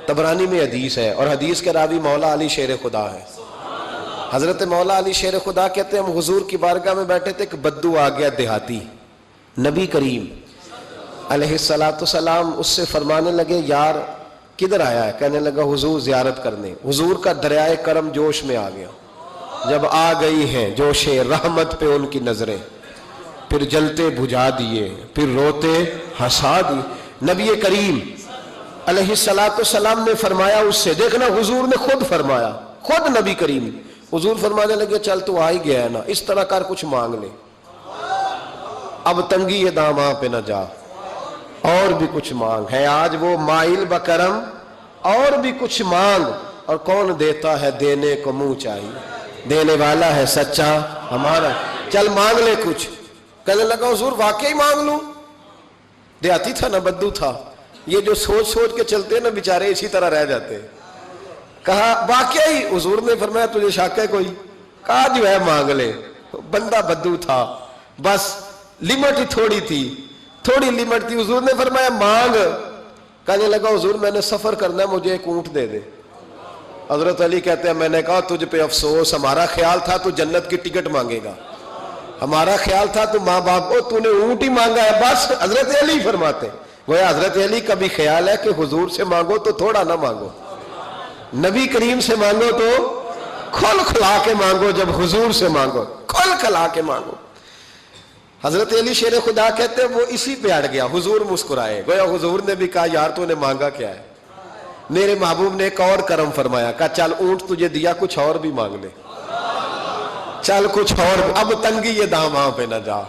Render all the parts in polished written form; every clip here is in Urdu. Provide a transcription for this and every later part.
طبرانی میں حدیث ہے، اور حدیث کے راوی مولا علی شیر خدا ہے۔ حضرت مولا علی شیر خدا کہتے ہیں ہم حضور کی بارگاہ میں بیٹھے تھے کہ بدو آ گیا دیہاتی، نبی کریم علیہ السلام اس سے فرمانے لگے یار کدھر آیا ہے؟ کہنے لگا حضور زیارت کرنے۔ حضور کا دریائے کرم جوش میں آ گیا، جب آ گئی ہیں جوش رحمت پہ ان کی نظریں، پھر جلتے بجھا دیے، پھر روتے ہنسا دیے۔ نبی کریم علیہ السلام نے فرمایا اس سے، دیکھنا حضور نے خود فرمایا، خود نبی کریم حضور فرمانے لگے چل تو آ ہی گیا ہے نا، اس طرح کر کچھ مانگ لے، اب تنگی یہ داماں پہ نہ جا، اور بھی کچھ مانگ ہے آج وہ مائل بکرم، اور بھی کچھ مانگ، اور کون دیتا ہے دینے کو منہ چاہیے، دینے والا ہے سچا ہمارا، چل مانگ لے کچھ۔ کہنے لگا حضور واقعی مانگ لوں؟ دیہاتی تھا نا، بدو تھا، یہ جو سوچ سوچ کے چلتے ہیں نا بیچارے اسی طرح رہ جاتے ہیں۔ کہا واقعی؟ حضور نے فرمایا تجھے شک ہے کوئی؟ کہا جو ہے مانگ لے۔ بندہ بدو تھا، بس لمٹ ہی تھوڑی تھی، تھوڑی لمٹ تھی۔ حضور نے فرمایا مانگ۔ کہنے لگا حضور میں نے سفر کرنا ہے، مجھے ایک اونٹ دے دے۔ حضرت علی کہتے ہیں میں نے کہا تجھ پہ افسوس، ہمارا خیال تھا تو جنت کی ٹکٹ مانگے گا، ہمارا خیال تھا تو ماں باپ کو، تو نے اونٹ ہی مانگا ہے بس۔ حضرت علی فرماتے گویا حضرت علی کا بھی خیال ہے کہ حضور سے مانگو تو تھوڑا نہ مانگو، نبی کریم سے مانگو تو کھل کھلا کے مانگو، جب حضور سے مانگو کھل کھلا کے مانگو۔ حضرت علی شیر خدا کہتے ہیں وہ اسی پہ اڑ گیا، حضور مسکرائے، گویا حضور نے بھی کہا یار تو نے مانگا کیا ہے؟ میرے محبوب نے ایک اور کرم فرمایا، کہا چل اونٹ تجھے دیا، کچھ اور بھی مانگ لے، چل کچھ اور، اب تنگی یہ داماں پہ نہ جا،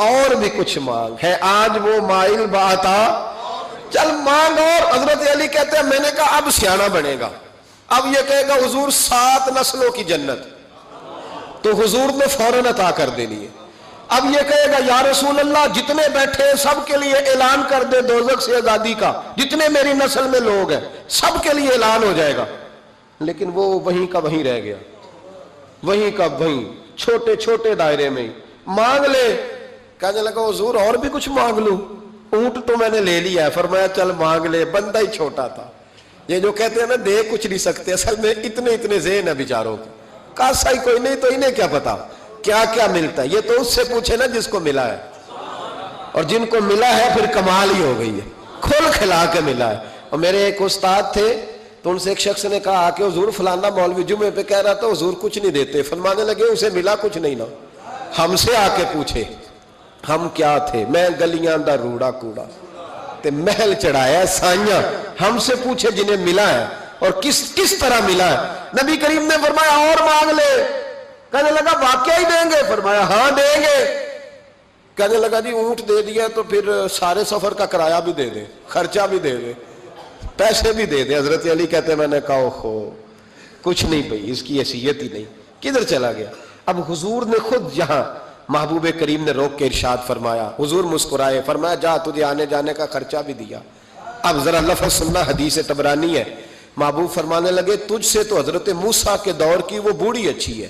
اور بھی کچھ مانگ ہے آج وہ مائل باتا، چل مانگ۔ اور حضرت علی کہتے ہیں میں نے کہا اب سیانہ بنے گا، اب یہ کہے گا حضور 7 نسلوں کی جنت، تو حضور نے فوراً عطا کر دینی ہے۔ اب یہ کہے گا یا رسول اللہ جتنے بیٹھے سب کے لیے اعلان کر دے دوزخ سے آزادی کا، جتنے میری نسل میں لوگ ہیں سب کے لیے اعلان ہو جائے گا، لیکن وہ وہیں کا وہیں رہ گیا، وہیں کا وہیں، چھوٹے چھوٹے دائرے میں مانگ لے۔ کہنے لگا حضور اور بھی کچھ مانگ لوں؟ اونٹ تو میں نے لے لیا ہے، فرمایا چل مانگ لے۔ بندہ ہی چھوٹا تھا، یہ جو کہتے ہیں نا دے کچھ نہیں سکتے، اصل میں اتنے ذہن ہے بیچاروں کے، کاسا ہی کوئی نہیں تو انہیں کیا پتا کیا کیا ملتا ہے، یہ تو اس سے پوچھے نا جس کو ملا ہے، اور جن کو ملا ہے پھر کمال ہی ہو گئی ہے، کھول کھلا کے ملا ہے۔ اور میرے ایک استاد تھے تو ان سے ایک شخص نے کہا کہ حضور فلانا مولوی جمعے پہ کہہ رہا تھا حضور کچھ نہیں دیتے، فرمانے لگے اسے ملا کچھ نہیں نا، ہم سے آ کے پوچھے ہم کیا تھے، میں گلیاں دا روڑا کوڑا تے محل چڑھایا سائیاں، ہم سے پوچھے جنہیں ملا ہے اور کس طرح ملا ہے۔ نبی کریم نے فرمایا اور مانگ لے۔ کہنے لگا واقعی دیں گے؟ فرمایا ہاں دیں گے۔ کہنے لگا جی اونٹ دے دیا تو پھر سارے سفر کا کرایہ بھی دے دے، خرچہ بھی دے دے، پیسے بھی دے دے۔ حضرت علی کہتے ہیں میں نے کہا اوہو کچھ نہیں بھئی، اس کی حیثیت ہی نہیں، کدھر چلا گیا؟ اب حضور نے خود یہاں محبوب کریم نے روک کے ارشاد فرمایا، حضور مسکرائے، فرمایا جا تجھے آنے جانے کا خرچہ بھی دیا۔ اب ذرا لفظ سننا، حدیث طبرانی ہے، محبوب فرمانے لگے تجھ سے تو حضرت موسیٰ کے دور کی وہ بوڑھی اچھی ہے،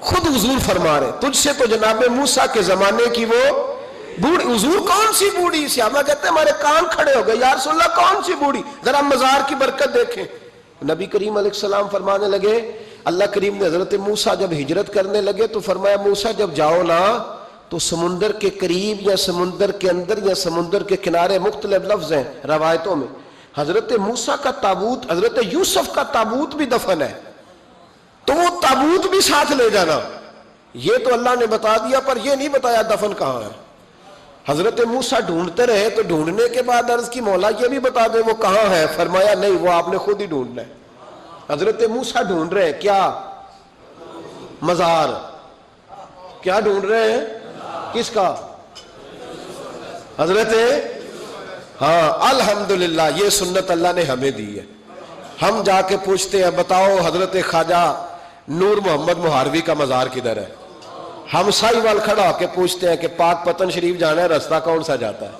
خود حضور فرما رہے تجھ سے تو جناب موسیٰ کے زمانے کی وہ بوڑھی۔ حضور کون سی بوڑھی؟ صحابہ کہتے ہیں ہمارے کان کھڑے ہو گئے، یا رسول اللہ کون سی بوڑھی؟ ذرا مزار کی برکت دیکھیں۔ نبی کریم علیہ السلام فرمانے لگے، اللہ کریم نے حضرت موسیٰ جب ہجرت کرنے لگے تو فرمایا موسیٰ جب جاؤ نا تو سمندر کے قریب یا سمندر کے اندر یا سمندر کے کنارے، مختلف لفظ ہیں روایتوں میں، حضرت موسیٰ کا تابوت، حضرت یوسف کا تابوت بھی دفن ہے، تو وہ تابوت بھی ساتھ لے جانا۔ یہ تو اللہ نے بتا دیا پر یہ نہیں بتایا دفن کہاں ہے۔ حضرت موسیٰ ڈھونڈتے رہے تو ڈھونڈنے کے بعد عرض کی مولا یہ بھی بتا دے وہ کہاں ہے، فرمایا نہیں وہ آپ نے خود ہی ڈھونڈنا ہے۔ حضرت موسیٰ ڈھونڈ رہے ہیں کیا؟ مزار۔ کیا ڈھونڈ رہے ہیں؟ کس کا؟ حضرت، ہاں الحمدللہ یہ سنت اللہ نے ہمیں دی ہے۔ ہم جا کے پوچھتے ہیں بتاؤ حضرت خواجہ نور محمد مہاروی کا مزار کدھر ہے؟ ہم سائی وال کھڑا ہو کے پوچھتے ہیں کہ پاک پتن شریف جانا ہے، راستہ کون سا جاتا ہے؟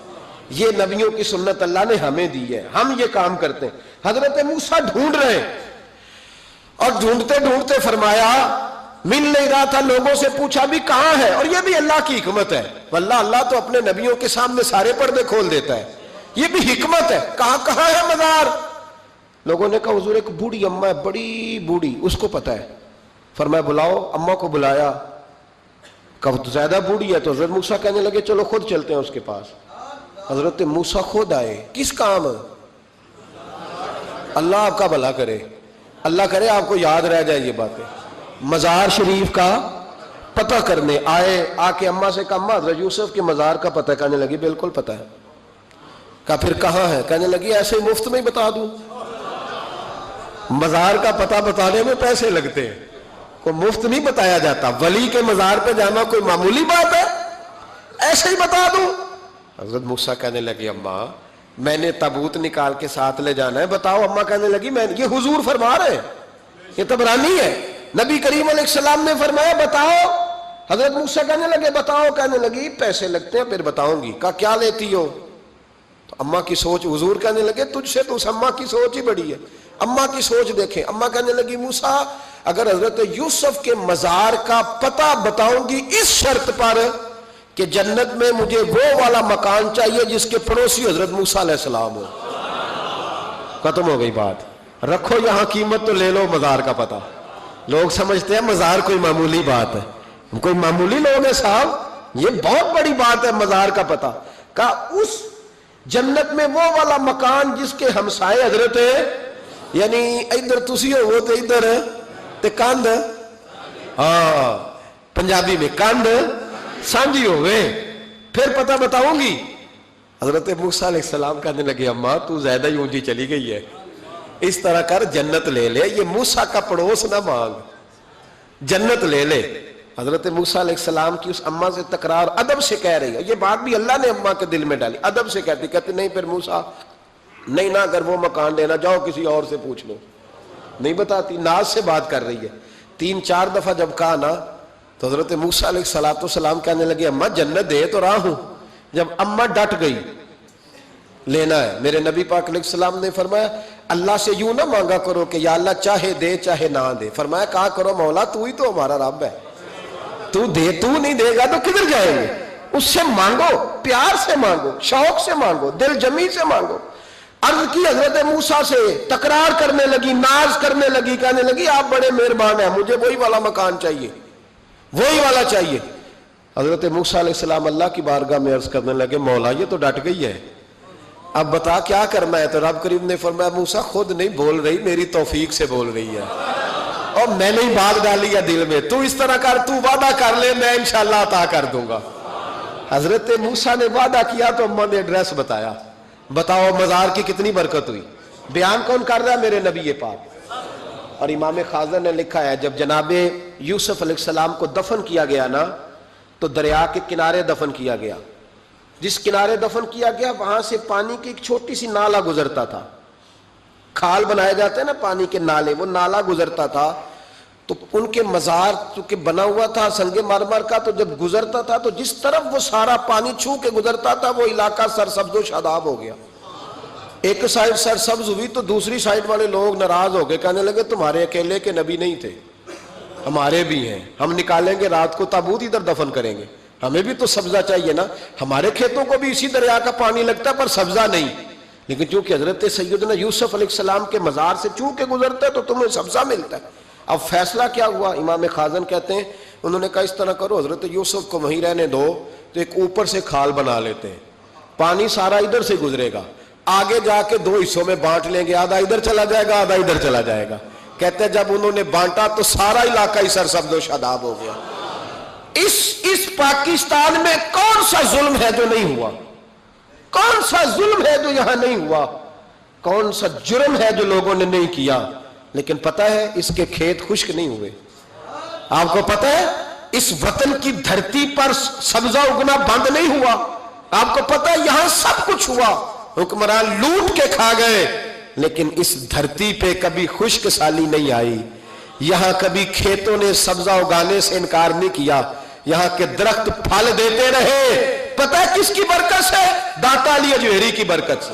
یہ نبیوں کی سنت اللہ نے ہمیں دی ہے، ہم یہ کام کرتے ہیں۔ حضرت موسیٰ ڈھونڈ رہے ہیں اور ڈھونڈتے ڈھونڈتے فرمایا مل نہیں رہا تھا، لوگوں سے پوچھا بھی کہاں ہے، اور یہ بھی اللہ کی حکمت ہے، واللہ اللہ تو اپنے نبیوں کے سامنے سارے پردے کھول دیتا ہے، یہ بھی حکمت ہے۔ کہاں ہے مزار؟ لوگوں نے کہا حضور ایک بوڑھی اماں ہے, بڑی بوڑھی, اس کو پتہ ہے. فرمایا بلاؤ. اماں کو بلایا, کب زیادہ بوڑھی ہے تو حضرت موسیٰ کہنے لگے چلو خود چلتے ہیں اس کے پاس. حضرت موسیٰ خود آئے. کس کام؟ اللہ آپ کا بھلا کرے, اللہ کرے آپ کو یاد رہ جائے یہ باتیں. مزار شریف کا پتہ کرنے آئے. آ کے اماں سے کہا اماں حضرت یوسف کے مزار کا پتہ. کہنے لگی بالکل پتہ ہے. کہا پھر کہاں ہے؟ کہنے لگی ایسے ہی مفت میں ہی بتا دوں. مزار کا پتہ بتانے میں پیسے لگتے ہیں, کوئی مفت نہیں بتایا جاتا. ولی کے مزار پہ جانا کوئی معمولی بات ہے؟ ایسے ہی بتا دوں. حضرت موسیٰ کہنے لگی اماں میں نے تابوت نکال کے ساتھ لے جانا ہے, بتاؤ. اماں کہنے لگی میں, یہ حضور فرما رہے ہیں, یہ طبرانی ہے, نبی کریم علیہ السلام نے فرمایا بتاؤ. حضرت موسیٰ کہنے لگے بتاؤ. کہنے لگی پیسے لگتے ہیں پھر بتاؤں گی. کہا کیا لیتی ہو؟ تو اماں کی سوچ. حضور کہنے لگے تجھ سے تو اس اماں کی سوچ ہی بڑی ہے. اماں کی سوچ دیکھیں. اماں کہنے لگی موسیٰ اگر حضرت یوسف کے مزار کا پتہ بتاؤں گی اس شرط پر کہ جنت میں مجھے وہ والا مکان چاہیے جس کے پڑوسی حضرت موسیٰ علیہ السلام ہو. ختم ہو گئی بات. رکھو یہاں قیمت تو لے لو مزار کا پتہ. لوگ سمجھتے ہیں مزار کوئی معمولی بات ہے. کوئی معمولی لوگ ہیں صاحب, یہ بہت بڑی بات ہے مزار کا پتہ. کہا اس جنت میں وہ والا مکان جس کے ہمسائے حضرت ہے, یعنی ادھر تسی ہو وہ تو ادھر تے کاندھ, ہاں پنجابی میں کاندھ سانجی ہوئے, پھر پتہ بتاؤں گی. حضرت موسیٰ علیہ السلام کہنے لگے اماں تو زیادہ ہی اونچی چلی گئی ہے, اس طرح کر جنت لے لے. یہ موسیٰ کا پڑوس نہ مانگ, جنت لے لے. حضرت موسیٰ علیہ السلام کی اس اماں سے تکرار ادب سے کہہ رہی ہے. یہ بات بھی اللہ نے اماں کے دل میں ڈالی, ادب سے کہتی نہیں پھر موسیٰ نہیں نہ اگر وہ مکان لینا جاؤ کسی اور سے پوچھ لو. نہیں بتاتی, ناز سے بات کر رہی ہے. 3-4 دفعہ جب کہا نا تو حضرت موسیٰ علیہ السلام کہنے لگے اماں جنت دے تو رہا ہوں. جب اماں ڈٹ گئی لینا ہے, میرے نبی پاک علیہ السلام نے فرمایا اللہ سے یوں نہ مانگا کرو کہ یا اللہ چاہے دے چاہے نہ دے. فرمایا کہا کرو مولا تو ہی تو ہمارا رب ہے, تو دے, تو نہیں دے گا تو کدھر جائیں گے. اس سے مانگو, پیار سے مانگو, شوق سے مانگو, دل جمی سے مانگو. عرض کی حضرت موسیٰ سے, تکرار کرنے لگی, ناز کرنے لگی, کہنے لگی آپ بڑے مہربان ہیں, مجھے وہی والا مکان چاہیے, وہی والا چاہیے. حضرت موسیٰ علیہ السلام اللہ کی بارگاہ میں عرض کرنے لگے مولا یہ تو ڈٹ گئی ہے, اب بتا کیا کرنا ہے. تو رب کریم نے فرمایا موسیٰ خود نہیں بول رہی, میری توفیق سے بول رہی ہے, اور میں نے ہی بات ڈالی ہے دل میں. تو اس طرح کر, تو وعدہ کر لے, میں انشاءاللہ عطا کر دوں گا. حضرت موسیٰ نے وعدہ کیا تو اماں نے ایڈریس بتایا. بتاؤ مزار کی کتنی برکت ہوئی. بیان کون کر رہا ہے؟ میرے نبی پاک. اور امام خازن نے لکھا ہے جب جناب یوسف علیہ السلام کو دفن کیا گیا نا تو دریا کے کنارے دفن کیا گیا. جس کنارے دفن کیا گیا وہاں سے پانی کی ایک چھوٹی سی نالا گزرتا تھا. کھال بنائے جاتے ہیں نا پانی کے نالے, وہ نالا گزرتا تھا. تو ان کے مزار چونکہ بنا ہوا تھا سنگ مرمر کا, تو جب گزرتا تھا تو جس طرف وہ سارا پانی چھو کے گزرتا تھا وہ علاقہ سرسبز و شاداب ہو گیا. ایک سائیڈ سرسبز ہوئی تو دوسری سائیڈ والے لوگ ناراض ہو گئے, کہنے لگے تمہارے اکیلے کے نبی نہیں تھے, ہمارے بھی ہیں, ہم نکالیں گے رات کو تابوت ادھر دفن کریں گے, ہمیں بھی تو سبزہ چاہیے نا. ہمارے کھیتوں کو بھی اسی دریا کا پانی لگتا ہے پر سبزہ نہیں, لیکن چونکہ حضرت سیدنا یوسف علیہ السلام کے مزار سے چوں کے گزرتا ہے تو تمہیں سبزہ ملتا ہے. اب فیصلہ کیا ہوا؟ امام خازن کہتے ہیں انہوں نے کہا اس طرح کرو حضرت یوسف کو وہیں رہنے دو, تو ایک اوپر سے کھال بنا لیتے ہیں, پانی سارا ادھر سے گزرے گا, آگے جا کے 2 حصوں میں بانٹ لیں گے, آدھا ادھر چلا جائے گا آدھا ادھر چلا جائے گا. کہتے ہیں جب انہوں نے بانٹا تو سارا علاقہ ہی سرسبز و شاداب ہو گیا. اس پاکستان میں کون سا ظلم ہے جو نہیں ہوا؟ کون سا ظلم ہے جو یہاں نہیں ہوا؟ کون سا جرم ہے جو لوگوں نے نہیں کیا؟ لیکن پتہ ہے اس کے کھیت خشک نہیں ہوئے. آپ کو پتہ ہے اس وطن کی دھرتی پر سبزہ اگنا بند نہیں ہوا. آپ کو پتہ ہے یہاں سب کچھ ہوا, حکمران لوٹ کے کھا گئے, لیکن اس دھرتی پہ کبھی خشک سالی نہیں آئی. یہاں کبھی کھیتوں نے سبزہ اگانے سے انکار نہیں کیا, یہاں کے درخت پھل دیتے رہے. پتہ ہے کس کی برکت سے؟ داتا علی اجویری کی برکت سے.